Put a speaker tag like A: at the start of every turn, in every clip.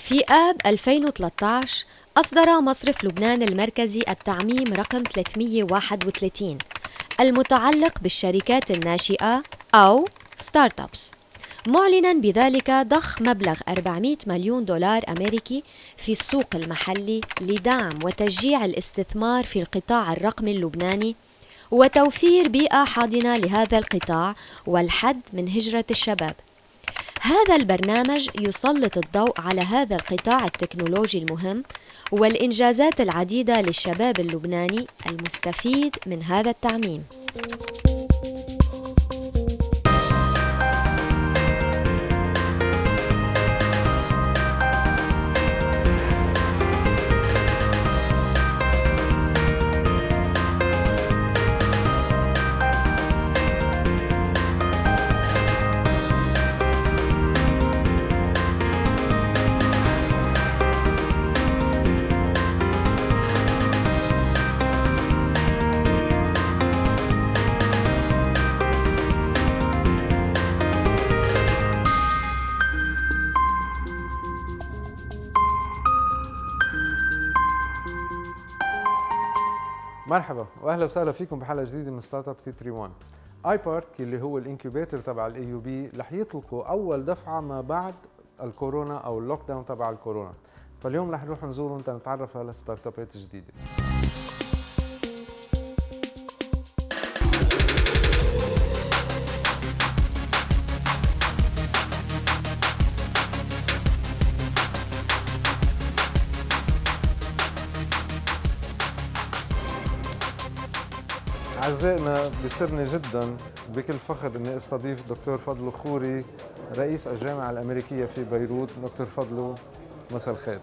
A: في آب 2013 أصدر مصرف لبنان المركزي التعميم رقم 331 المتعلق بالشركات الناشئة أو ستارت أبس، معلنا بذلك ضخ مبلغ 400 مليون دولار أمريكي في السوق المحلي لدعم وتشجيع الاستثمار في القطاع الرقمي اللبناني وتوفير بيئة حاضنة لهذا القطاع والحد من هجرة الشباب. هذا البرنامج يسلط الضوء على هذا القطاع التكنولوجي المهم والإنجازات العديدة للشباب اللبناني المستفيد من هذا التعميم.
B: مرحبا واهلا وسهلا فيكم بحلقه جديده من ستارت اب 331. اي بارك اللي هو الانكيوبيتر تبع الاي يو بي رح يطلقوا اول دفعه ما بعد الكورونا او اللوك داون تبع الكورونا، فاليوم رح نروح نزورهم نتعرف على ستارت ابات جديده. أعزائنا، بيسرني جدا بكل فخر أني أستضيف دكتور فضلو خوري رئيس الجامعة الأمريكية في بيروت. دكتور فضلو، مساء الخير.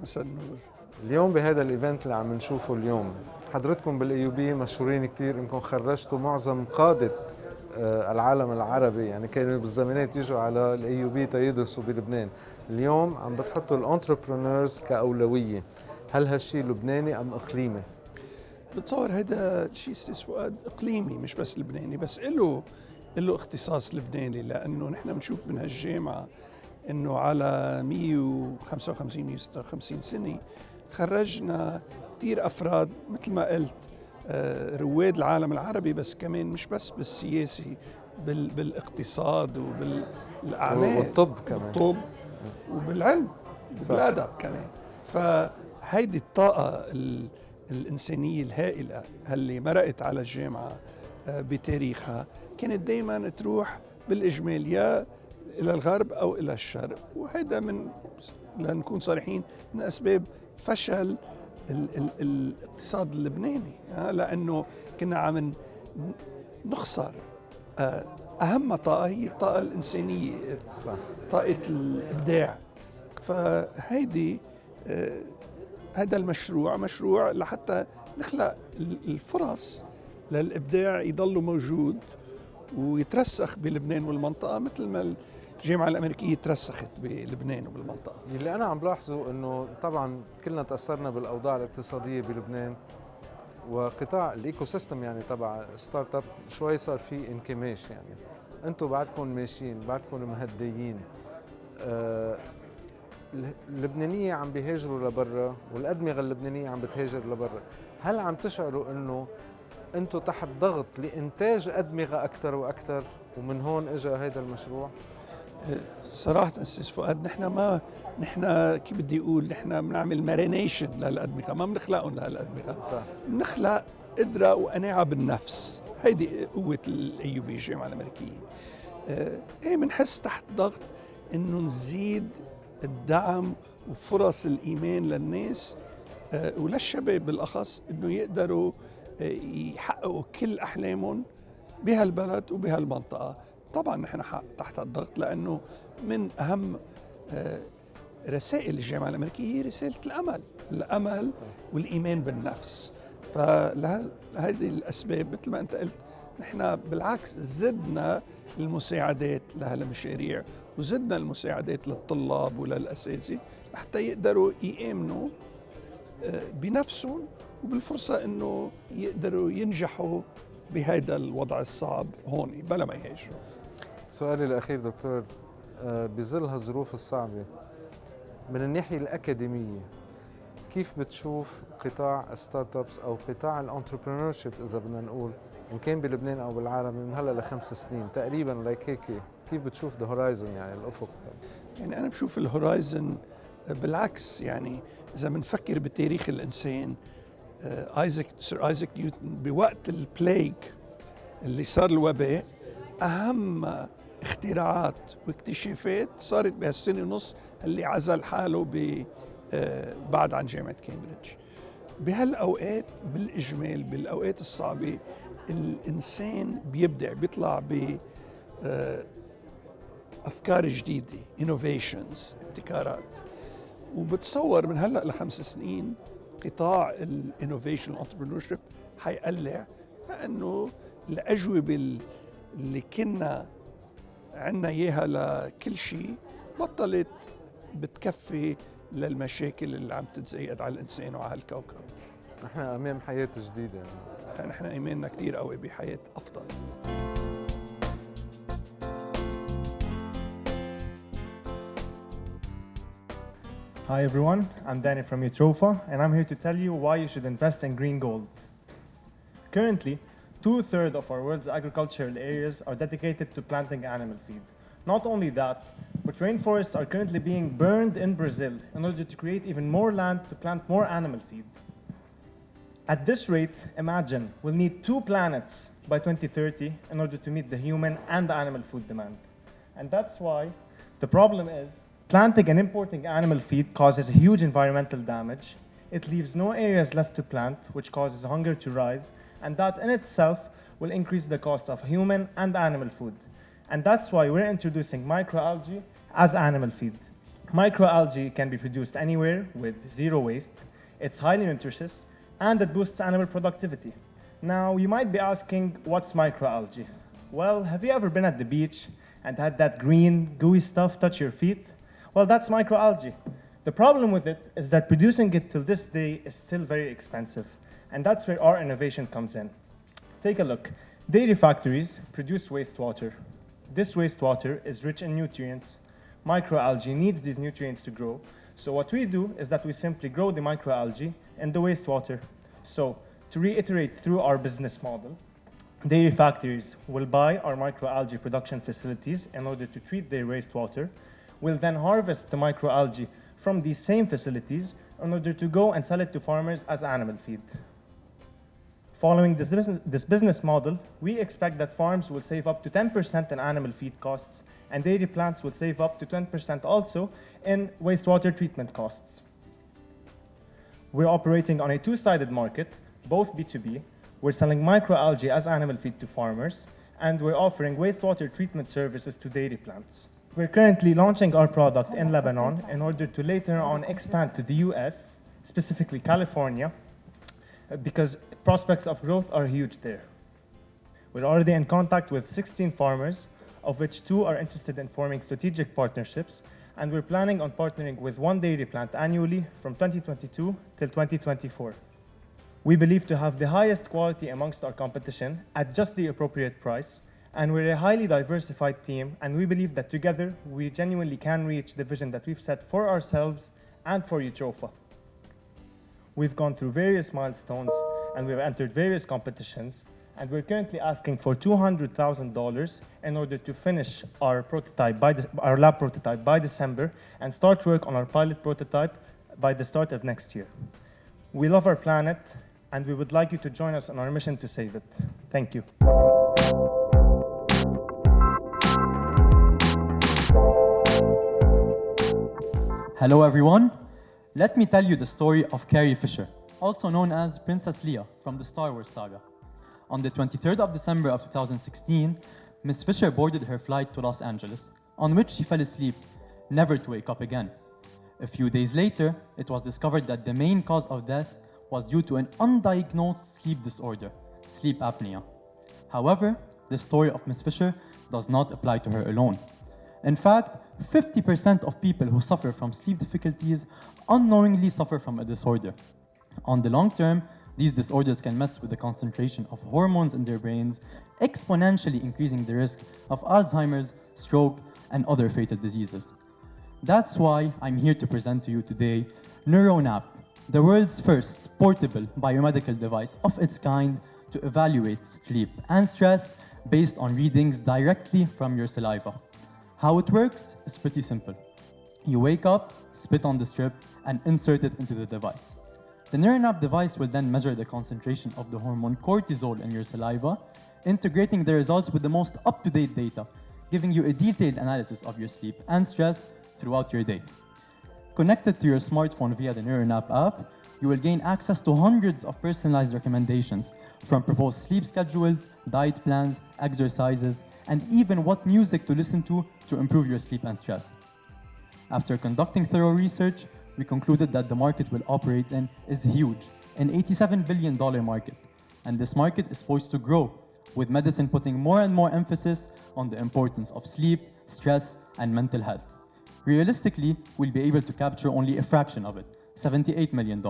C: مساء النور.
B: اليوم بهذا الإيفنت اللي عم نشوفه اليوم، حضرتكم بالأي بي مشهورين كتير إنكم خرجتوا معظم قادة العالم العربي، يعني كانوا بالزمانات يجوا على الأي بي تيدرسوا بلبنان. اليوم عم بتحطوا الانتربرونورز كأولوية، هل هالشي لبناني أم إقليمي؟
C: بتصور هذا الشيء استاذ فؤاد اقليمي مش بس لبناني، بس له اختصاص لبناني، لانه نحن بنشوف من هالجامعه انه على 155 156 سنه خرجنا كثير افراد مثل ما قلت، رواد العالم العربي، بس كمان مش بس بالسياسي، بالاقتصاد وبالاعمال
B: والطب كمان،
C: بالطب وبالعلم وبالادب كمان. فهيدي الطاقه الإنسانية الهائلة اللي مرقت على الجامعة بتاريخها كانت دايما تروح بالإجمال يا إلى الغرب أو إلى الشرق، وهذا من، لنكون صريحين، من أسباب فشل الاقتصاد اللبناني، لأنه كنا عم نخسر أهم طاقة، هي الطاقة الإنسانية، صح. طاقة الإبداع. فهيدي هذا المشروع مشروع لحتى نخلق الفرص للإبداع يضل موجود ويترسخ بلبنان والمنطقة، مثل ما الجامعة الأمريكية ترسخت بلبنان وبالمنطقة.
B: اللي أنا عم بلاحظه إنه طبعاً كلنا تأثرنا بالأوضاع الاقتصادية بلبنان، وقطاع الإيكو سيستم يعني تبع ستارت اب شوي صار فيه انكماش. يعني أنتم بعدكم ماشيين، بعدكم مهديين، اللبنانية عم بيهاجروا لبرا والأدمغة اللبنانية عم بتهاجر لبرا، هل عم تشعروا إنه أنتوا تحت ضغط لإنتاج أدمغة أكثر وأكثر ومن هون إجا هذا المشروع؟
C: صراحة أستاذ فؤاد، نحن كيف بدي أقول، نحن بنعمل مارينيشن للأدمغة، ما بنخلقهم لهالأدمغة، بنخلق قدرة وقناعة بالنفس. هيدي قوة الأي بي الجامعة الأمريكية. بنحس تحت ضغط إنه نزيد الدعم وفرص الإيمان للناس وللشباب بالأخص، إنه يقدروا يحققوا كل أحلامهم بهالبلد وبهالمنطقة. طبعاً نحن تحت الضغط، لأنه من أهم رسائل الجامعة الأمريكية هي رسالة الأمل والإيمان بالنفس. فلهذه الأسباب مثل ما أنت قلت، نحن بالعكس زدنا المساعدات لهالمشاريع وزدنا المساعدات للطلاب وللأساتذة حتى يقدروا يآمنوا بنفسهم وبالفرصة إنه يقدروا ينجحوا بهذا الوضع الصعب هون بلا ما يهاجروا.
B: سؤالي الأخير دكتور، بظل هالظروف الصعبة من الناحية الأكاديمية كيف بتشوف قطاع الستارت ابس أو قطاع الانتربرينور شيب إذا بدنا نقول إن كان بلبنان أو بالعالم من هلا ل5 سنين تقريبا هيك، كيف بتشوف ذا هورايزن يعني الأفق؟
C: يعني أنا بشوف الهورايزن بالعكس. يعني إذا بنفكر بتاريخ الإنسان، سير آيزاك نيوتن بوقت البلايغ اللي صار الوباء أهم اختراعات واكتشافات صارت بهالسنة ونص اللي عزل حاله بعد عن جامعة كامبريدج. بهالأوقات بالإجمال بالأوقات الصعبة الإنسان بيبدع، بيطلع بأفكار جديدة، innovations، ابتكارات. وبتصور من هلأ ل5 سنين قطاع الانوفيشن والانتربرينورشيب حيقلع، لأنه الأجوبة اللي كنا عنا إياها لكل شيء بطلت بتكفي للمشاكل اللي عم تتزايد على الإنسان وعلى الكوكب.
B: نحن أمام حياة جديدة،
C: نحن إيماننا كتير قوي بحياة أفضل.
D: Hi everyone, I'm Danny from Utrofa, and I'm here to tell you why you should invest in green gold. Currently, 2/3 of our world's agricultural areas are dedicated to planting animal feed. Not only that, but rainforests are currently being burned in Brazil in order to create even more land to plant more animal feed. At this rate, imagine, we'll need 2 planets by 2030 in order to meet the human and the animal food demand. And that's why the problem is planting and importing animal feed causes huge environmental damage. It leaves no areas left to plant, which causes hunger to rise, and that in itself will increase the cost of human and animal food. And that's why we're introducing microalgae as animal feed. Microalgae can be produced anywhere with zero waste. It's highly nutritious and it boosts animal productivity. Now, you might be asking, what's microalgae? Well, have you ever been at the beach and had that green, gooey stuff touch your feet? Well, that's microalgae. The problem with it is that producing it till this day is still very expensive, and that's where our innovation comes in. Take a look. Dairy factories produce wastewater. This wastewater is rich in nutrients. Microalgae needs these nutrients to grow. So what we do is that we simply grow the microalgae in the wastewater. So to reiterate through our business model, dairy factories will buy our microalgae production facilities in order to treat their wastewater. We'll then harvest the microalgae from these same facilities in order to go and sell it to farmers as animal feed. Following this business model, we expect that farms will save up to 10% in animal feed costs, and dairy plants will save up to 10% also in wastewater treatment costs. We're operating on a 2-sided market, both B2B. We're selling microalgae as animal feed to farmers, and we're offering wastewater treatment services to dairy plants. We're currently launching our product in Lebanon in order to later on expand to the US, specifically California, because prospects of growth are huge there. We're already in contact with 16 farmers, of which 2 are interested in forming strategic partnerships, and we're planning on partnering with 1 dairy plant annually from 2022 till 2024. We believe to have the highest quality amongst our competition at just the appropriate price, and we're a highly diversified team, and we believe that together we genuinely can reach the vision that we've set for ourselves and for Utrofa. We've gone through various milestones and we've entered various competitions, and we're currently asking for $200,000 in order to finish our lab prototype by December and start work on our pilot prototype by the start of next year. We love our planet, and we would like you to join us on our mission to save it. Thank you.
E: Hello everyone. Let me tell you the story of Carrie Fisher, also known as Princess Leia from the Star Wars saga. On the 23rd of December of 2016, Miss Fisher boarded her flight to Los Angeles, on which she fell asleep, never to wake up again. A few days later, it was discovered that the main cause of death was due to an undiagnosed sleep disorder, sleep apnea. However, the story of Miss Fisher does not apply to her alone. In fact, 50% of people who suffer from sleep difficulties unknowingly suffer from a disorder. On the long term, these disorders can mess with the concentration of hormones in their brains, exponentially increasing the risk of Alzheimer's, stroke, and other fatal diseases. That's why I'm here to present to you today NeuroNap, the world's first portable biomedical device of its kind to evaluate sleep and stress based on readings directly from your saliva. How it works is pretty simple. You wake up, spit on the strip, and insert it into the device. The NeuroNap device will then measure the concentration of the hormone cortisol in your saliva, integrating the results with the most up-to-date data, giving you a detailed analysis of your sleep and stress throughout your day. Connected to your smartphone via the NeuroNap app, you will gain access to hundreds of personalized recommendations from proposed sleep schedules, diet plans, exercises, and even what music to listen to improve your sleep and stress. After conducting thorough research, we concluded that the market we'll operate in is huge, an $87 billion market. And this market is poised to grow, with medicine putting more and more emphasis on the importance of sleep, stress, and mental health. Realistically, we'll be able to capture only a fraction of it, $78 million.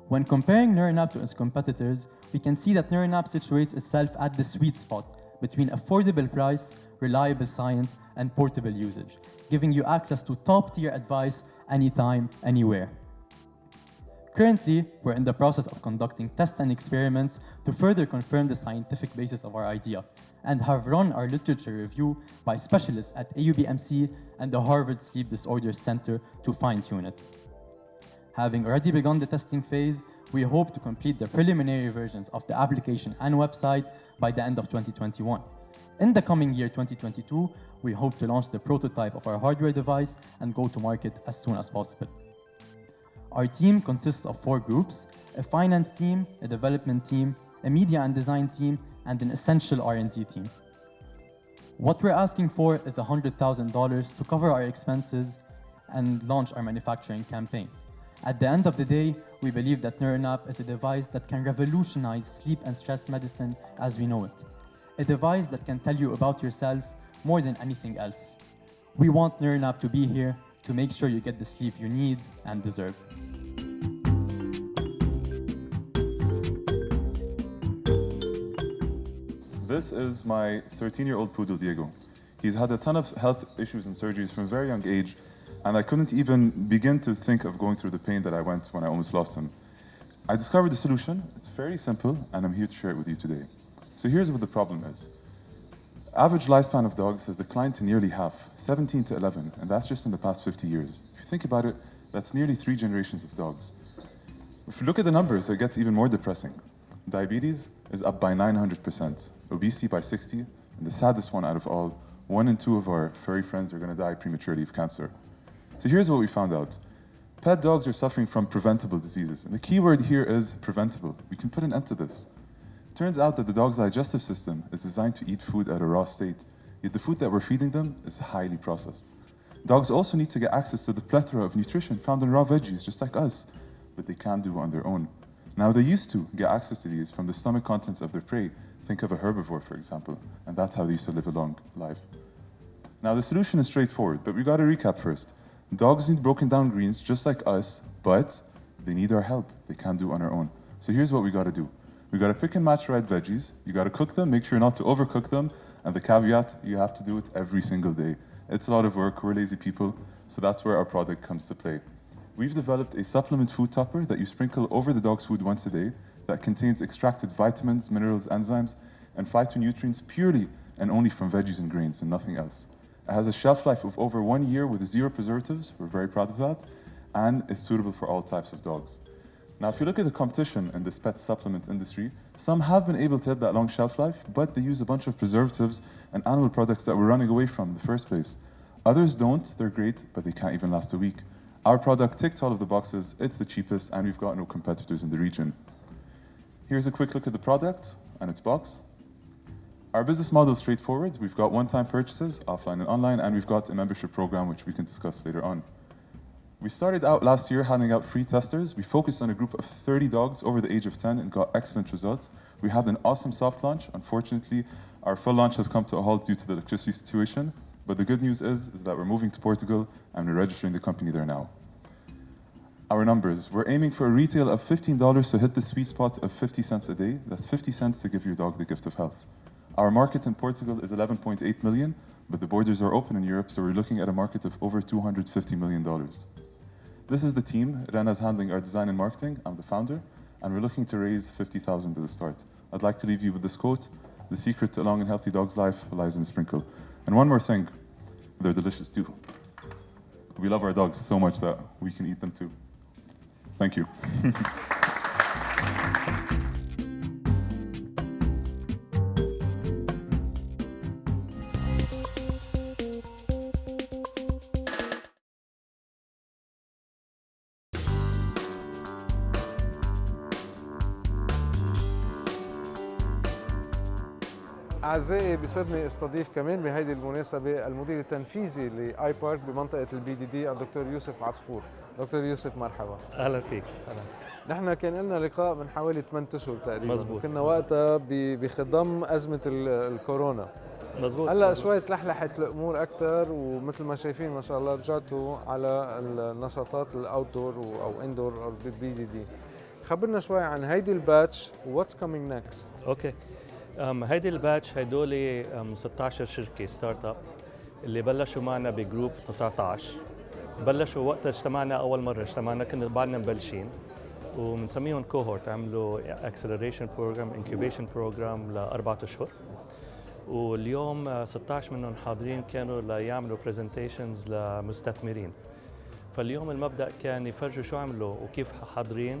E: When comparing NeuroNap to its competitors, we can see that NeuroNap situates itself at the sweet spot between affordable price, reliable science, and portable usage, giving you access to top-tier advice anytime, anywhere. Currently, we're in the process of conducting tests and experiments to further confirm the scientific basis of our idea, and have run our literature review by specialists at AUBMC and the Harvard Sleep Disorders Center to fine-tune it. Having already begun the testing phase, we hope to complete the preliminary versions of the application and website by the end of 2021. In the coming year, 2022, we hope to launch the prototype of our hardware device and go to market as soon as possible. Our team consists of 4 groups: a finance team, a development team, a media and design team, and an essential R&D team. What we're asking for is $100,000 to cover our expenses and launch our manufacturing campaign. At the end of the day, we believe that NeuroNap is a device that can revolutionize sleep and stress medicine as we know it. A device that can tell you about yourself more than anything else. We want NeuroNap to be here to make sure you get the sleep you need and deserve.
F: This is my 13-year-old poodle, Diego. He's had a ton of health issues and surgeries from a very young age, and I couldn't even begin to think of going through the pain that I went when I almost lost him. I discovered the solution. It's very simple, and I'm here to share it with you today. So here's what the problem is. Average lifespan of dogs has declined to nearly half, 17 to 11, and that's just in the past 50 years. If you think about it, that's nearly 3 generations of dogs. If you look at the numbers, it gets even more depressing. Diabetes is up by 900%, obesity by 60, and the saddest one out of all, 1 in 2 of our furry friends are going to die prematurely of cancer. So here's what we found out. Pet dogs are suffering from preventable diseases, and the key word here is preventable. We can put an end to this. It turns out that the dog's digestive system is designed to eat food at a raw state, yet the food that we're feeding them is highly processed. Dogs also need to get access to the plethora of nutrition found in raw veggies, just like us, but they can't do it on their own. Now, they used to get access to these from the stomach contents of their prey. Think of a herbivore, for example, and that's how they used to live a long life. Now, the solution is straightforward, but we got to recap first. Dogs need broken down greens just like us, but they need our help. They can't do it on their own. So here's what we got to do. We got to pick and match the right veggies. You got to cook them, make sure not to overcook them, and the caveat, you have to do it every single day. It's a lot of work, we're lazy people, so that's where our product comes to play. We've developed a supplement food topper that you sprinkle over the dog's food once a day that contains extracted vitamins, minerals, enzymes, and phytonutrients purely and only from veggies and grains and nothing else. It has a shelf life of over 1 year with 0 preservatives, we're very proud of that, and is suitable for all types of dogs. Now, if you look at the competition in this pet supplement industry, some have been able to have that long shelf life, but they use a bunch of preservatives and animal products that we're running away from in the first place. Others don't, they're great, but they can't even last a week. Our product ticked all of the boxes, it's the cheapest, and we've got no competitors in the region. Here's a quick look at the product and its box. Our business model is straightforward. We've got one-time purchases, offline and online, and we've got a membership program, which we can discuss later on. We started out last year handing out free testers. We focused on a group of 30 dogs over the age of 10 and got excellent results. We had an awesome soft launch. Unfortunately, our full launch has come to a halt due to the electricity situation, but the good news is that we're moving to Portugal and we're registering the company there now. Our numbers, we're aiming for a retail of $15 to hit the sweet spot of 50 cents a day. That's 50 cents to give your dog the gift of health. Our market in Portugal is 11.8 million, but the borders are open in Europe, so we're looking at a market of over $250 million. This is the team. Rena's handling our design and marketing. I'm the founder, and we're looking to raise 50,000 at the start. I'd like to leave you with this quote: "The secret to a long and healthy dog's life lies in a sprinkle." And one more thing, they're delicious too. We love our dogs so much that we can eat them too. Thank you.
B: أعزائي، بيسرني استضيف كمان بهيدي المناسبة المدير التنفيذي لآي بارك بمنطقة البي دي دي الدكتور يوسف عصفور. دكتور يوسف مرحبا.
G: اهلا فيك.
B: نحن كان لنا لقاء من حوالي 8 أشهر تقريبا.
G: مزبوط.
B: كنا وقتها بخضم أزمة الكورونا.
G: مزبوط.
B: هلا شوي تلحلحت الأمور أكثر، ومثل ما شايفين ما شاء الله رجعتوا على النشاطات الأوتدور أو إندور أو بالبي دي دي. خبرنا شوي عن هيدي الباتش واتس كومينج نكست.
G: اوكي. هيدي الباتش هدول 16 شركه ستارت اب اللي بلشوا معنا بجروب 19. بلشوا وقت اجتمعنا اول مره، اجتمعنا كنا بعدنا مبلشين وبنسميهم كوهورت. عملوا اكسلريشن بروجرام، انكيوبيشن بروجرام ل4 اشهر، واليوم 16 منهم حاضرين كانوا ليعملوا برزنتيشنز لمستثمرين. فاليوم المبدا كان يفرجوا شو عملوا وكيف حاضرين،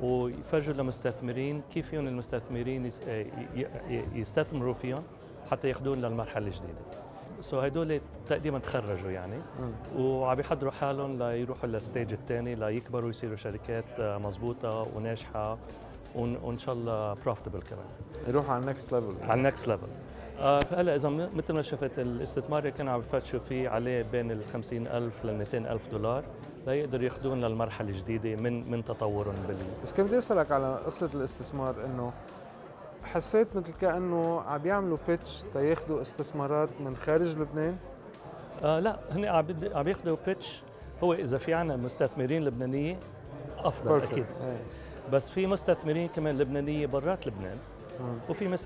G: ويفرجوا للمستثمرين كيف فيهم المستثمرين يستثمروا فيهم حتى ياخذون للمرحله الجديده. هدول تقريبا تخرجوا يعني، وعم يحضروا حالهم ليروحوا للستيج الثاني ليكبروا يصيروا شركات مضبوطه وناجحه وان شاء الله بروفيتبل كمان.
B: يروحوا على النكست ليفل.
G: على النكست ليفل. فهلا اذا مثل ما شفت الاستثمار اللي كانوا عم يفتشوا فيه عليه بين ال 50,000 لل 200,000 دولار ليقدروا ياخذون للمرحله الجديده من تطورهم
B: بس كنت بدي اسالك على قصه الاستثمار، انه حسيت مثل كانه عم يعملوا بيتش تياخذوا استثمارات من خارج لبنان؟
G: لا، هن عم ياخذوا بيتش. هو اذا في عنا مستثمرين لبنانيه افضل اكيد. بس في مستثمرين كمان لبنانيه برات لبنان، وفي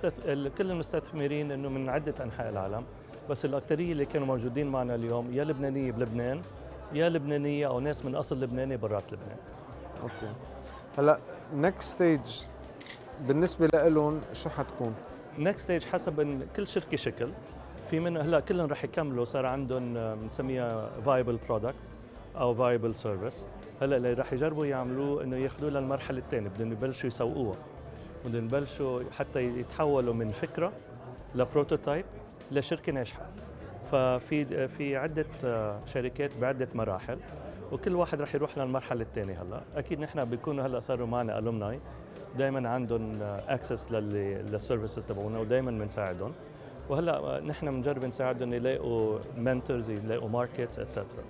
G: كل المستثمرين انه من عده انحاء العالم، بس الاكثريه اللي كانوا موجودين معنا اليوم يا لبنانيه بلبنان يا لبنانيه او ناس من اصل لبناني برات لبنان.
B: اوكي. هلا نكست ستيج بالنسبه لهم شو حتكون؟
G: نكست ستيج حسب كل شركه شكل. في منه هلا كلهم رح يكملوا، صار عندهم بنسميها فايبل برودكت او فايبل سيرفيس. هلا اللي رح يجربوا يعملوه انه ياخذوه للمرحله الثانيه، بدهم يبلشوا يسوقوها، بدهم يبلشوا حتى يتحولوا من فكره لبروتوتايب لشركه ناجحه. في عده شركات بعده مراحل، وكل واحد رح يروح للمرحله الثانيه. هلا اكيد نحن بيكونوا هلا صاروا معنا الومناي، دائما عندهم اكسس للسيرفيسز تبعونا ودائما بنساعدهم. وهلا نحن بنجرب نساعدهم يلاقوا منتورز، يلاقوا ماركتس اتسترا،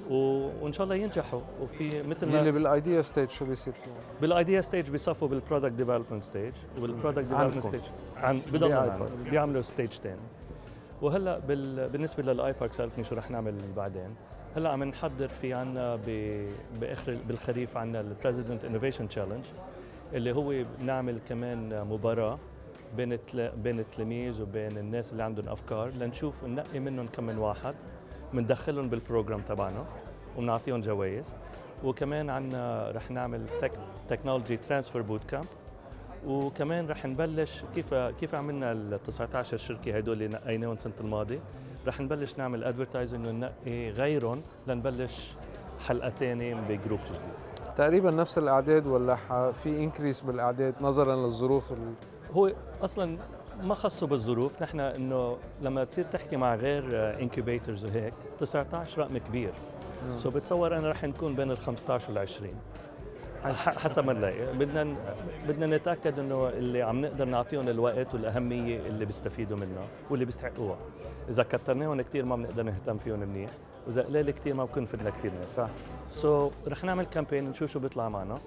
G: وان شاء الله ينجحوا. وفي مثل
B: اللي بالايديا ستيج شو بيصير فيه؟
G: بالايديا ستيج بيصفوا بالبرودكت ديفلوبمنت ستيج، وبالبرودكت ديفلوبمنت ستيج بضلوا بيعملوا ستيج ثاني. وهلا بالنسبه للاي بارك سالتني شو رح نعمل بعدين. هلا عم نحضر في عنا باخر بالخريف عنا البريزيدنت انوفيشن تشالنج، اللي هو بنعمل كمان مباراه بين التلاميذ وبين الناس اللي عندهم افكار، لنشوف ننقي منهم كم من واحد بندخلهم بالبروجرام تبعنا وبنعطيهم جوائز. وكمان عنا رح نعمل تكنولوجي ترانسفير بوت كامب، وكمان رح نبلش كيف عملنا ال 19 شركه هدول اللي نقيناهم السنه الماضيه، رح نبلش نعمل ادفرتايزنج وننقي غيرهم لنبلش حلقه ثانيه بجروب جديد.
B: تقريبا نفس الاعداد ولا في انكريس بالاعداد نظرا للظروف
G: هو اصلا ما خصوا بالظروف. نحن انه لما تصير تحكي مع غير انكيوبيترز وهيك 19 رقم كبير. سو بتصور انا رح نكون بين ال 15 وال 20 حسب ما نلاقي. بدنا نتاكد انه اللي عم نقدر نعطيهم الوقت والاهميه اللي بيستفيدوا منها واللي بيستحقوها. اذا كترناهم كثير ما بنقدر نهتم فيهم منيح، واذا قليل كثير ما بكون فدنا كثير ناس.
B: صح.
G: رح نعمل كامبين نشوف شو بيطلع معنا،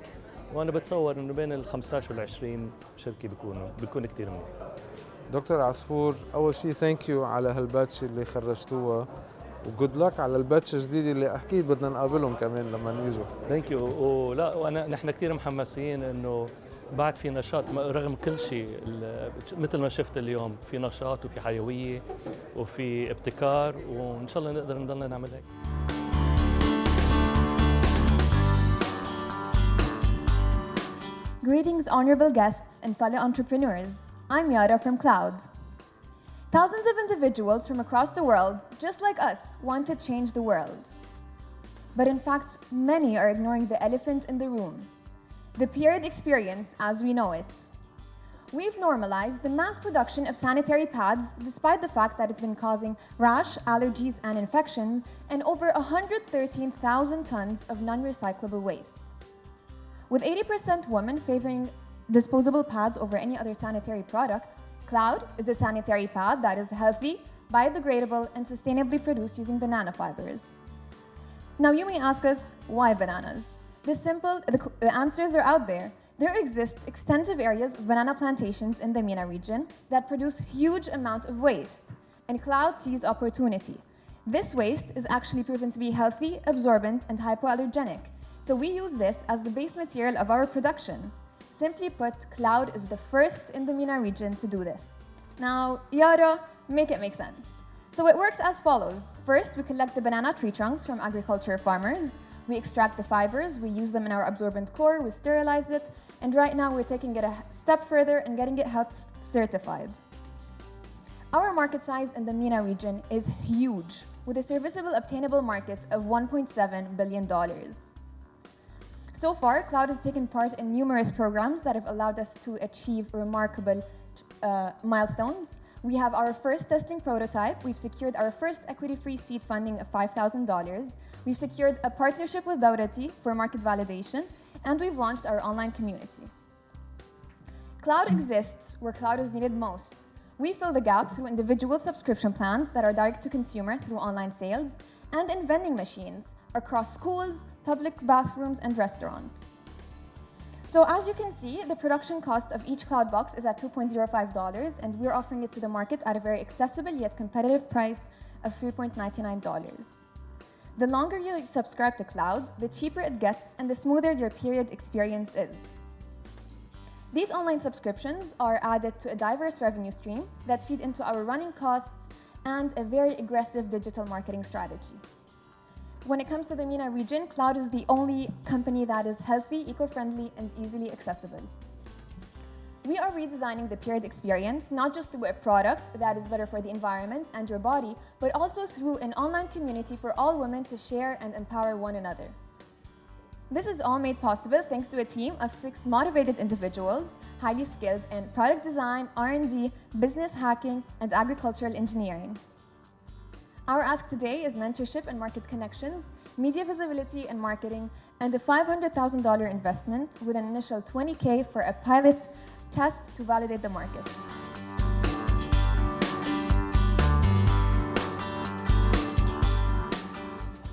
G: وانا بتصور انه بين ال 15 وال 20 شركه بيكون كثير منيح.
B: دكتور عصفور، اول شيء ثانك يو على هالباتش اللي خرجتوها، وجود لك على الباتش الجديد اللي اكيد بدنا نقابلهم كمان لما نيجوا.
G: ثانك يو. ولا وانا نحن كثير محمسين انه بعد في نشاط رغم كل شيء مثل ما شفت اليوم في نشاط وفي حيوية وفي ابتكار، وإن شاء الله نقدر نضلنا نعمل هيك.
H: Greetings, honorable guests and fellow entrepreneurs. I'm Yara from Cloud. Thousands of individuals from across the world, just like us, want to change the world. But in fact, many are ignoring the elephant in the room, the period experience as we know it. We've normalized the mass production of sanitary pads despite the fact that it's been causing rash, allergies, and infections, and over 113,000 tons of non-recyclable waste. With 80% women favoring disposable pads over any other sanitary product, Cloud is a sanitary pad that is healthy, biodegradable, and sustainably produced using banana fibers. Now you may ask us, why bananas? The answers are out there. There exist extensive areas of banana plantations in the MENA region that produce huge amount of waste, and Cloud sees opportunity. This waste is actually proven to be healthy, absorbent, and hypoallergenic, so we use this as the base material of our production. Simply put, Cloud is the first in the MENA region to do this. Now, Yara, make it make sense. So it works as follows. First, we collect the banana tree trunks from agriculture farmers. We extract the fibers, we use them in our absorbent core, we sterilize it, and right now we're taking it a step further and getting it health certified. Our market size in the MENA region is huge, with a serviceable obtainable market of $1.7 billion. So far, Cloud has taken part in numerous programs that have allowed us to achieve remarkable milestones. We have our first testing prototype. We've secured our first equity-free seed funding of $5,000. We've secured a partnership with Dawrati for market validation, and we've launched our online community. Cloud exists where Cloud is needed most. We fill the gap through individual subscription plans that are direct to consumer through online sales, and in vending machines across schools, public bathrooms, and restaurants. So as you can see, the production cost of each Cloud box is at $2.05, and we're offering it to the market at a very accessible yet competitive price of $3.99. The longer you subscribe to Cloud, the cheaper it gets and the smoother your period experience is. These online subscriptions are added to a diverse revenue stream that feed into our running costs and a very aggressive digital marketing strategy. When it comes to the MENA region, Cloud is the only company that is healthy, eco-friendly, and easily accessible. We are redesigning the period experience, not just through a product that is better for the environment and your body, but also through an online community for all women to share and empower one another. This is all made possible thanks to a team of 6 motivated individuals, highly skilled in product design, R&D, business hacking, and agricultural engineering. Our ask today is mentorship and market connections, media visibility and marketing, and a $500,000 investment with an initial $20K for a pilot test to validate the market.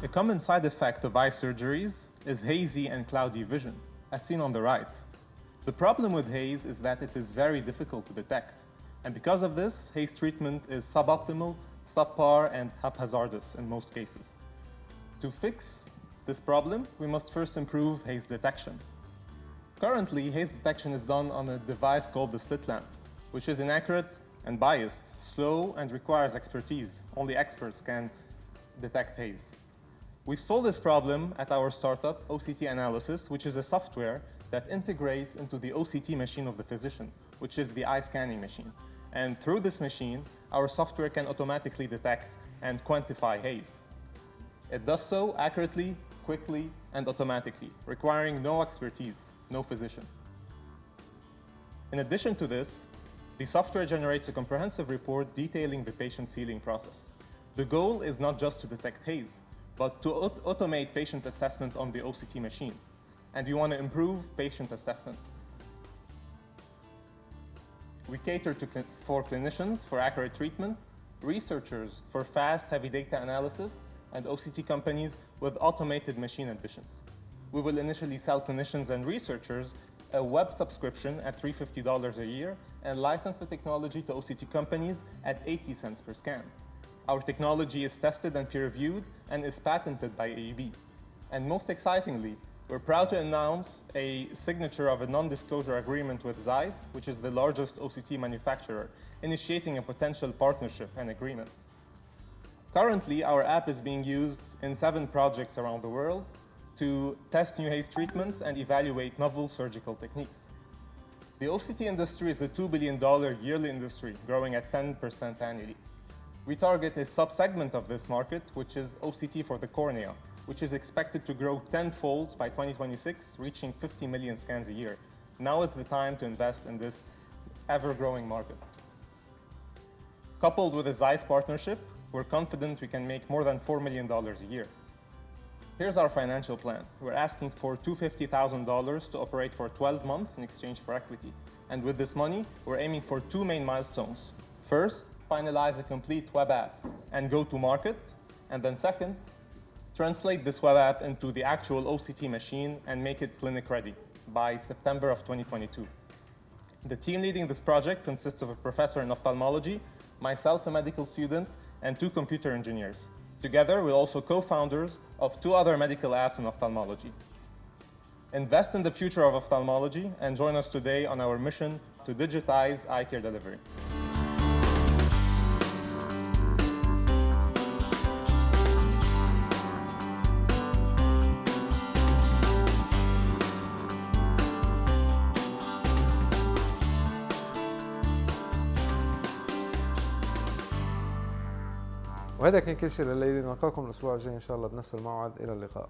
D: A common side effect of eye surgeries is hazy and cloudy vision, as seen on the right. The problem with haze is that it is very difficult to detect, and because of this, haze treatment is suboptimal, subpar, and haphazardous in most cases. To fix this problem, we must first improve haze detection. Currently, haze detection is done on a device called the slit lamp, which is inaccurate and biased, slow, and requires expertise. Only experts can detect haze. We've solved this problem at our startup, OCT Analysis, which is a software that integrates into the OCT machine of the physician, which is the eye scanning machine. And through this machine, our software can automatically detect and quantify haze. It does so accurately, quickly, and automatically, requiring no expertise, no physician. In addition to this, the software generates a comprehensive report detailing the patient's healing process. The goal is not just to detect haze, but to automate patient assessment on the OCT machine. And we want to improve patient assessment. We cater for clinicians for accurate treatment, researchers for fast, heavy data analysis, and OCT companies with automated machine additions. We will initially sell clinicians and researchers a web subscription at $350 a year and license the technology to OCT companies at 80 cents per scan. Our technology is tested and peer-reviewed and is patented by AUB. And most excitingly,
I: We're proud to announce a signature of a non-disclosure agreement with Zeiss, which is the largest OCT manufacturer, initiating a potential partnership and agreement. Currently, our app is being used in 7 projects around the world to test new haze treatments and evaluate novel surgical techniques. The OCT industry is a $2 billion yearly industry, growing at 10% annually. We target a subsegment of this market, which is OCT for the cornea, which is expected to grow tenfold by 2026, reaching 50 million scans a year. Now is the time to invest in this ever-growing market. Coupled with a Zeiss partnership, we're confident we can make more than $4 million a year. Here's our financial plan. We're asking for $250,000 to operate for 12 months in exchange for equity. And with this money, we're aiming for 2 main milestones. First, finalize a complete web app and go to market. And then second, translate this web app into the actual OCT machine and make it clinic ready by September of 2022. The team leading this project consists of a professor in ophthalmology, myself, a medical student, and 2 computer engineers. Together, we're also co-founders of 2 other medical apps in ophthalmology. Invest in the future of ophthalmology and join us today on our mission to digitize eye care delivery.
B: وهذا كان كل شيء لليلة. نلقاكم الأسبوع الجاي إن شاء الله بنفس الموعد. إلى اللقاء.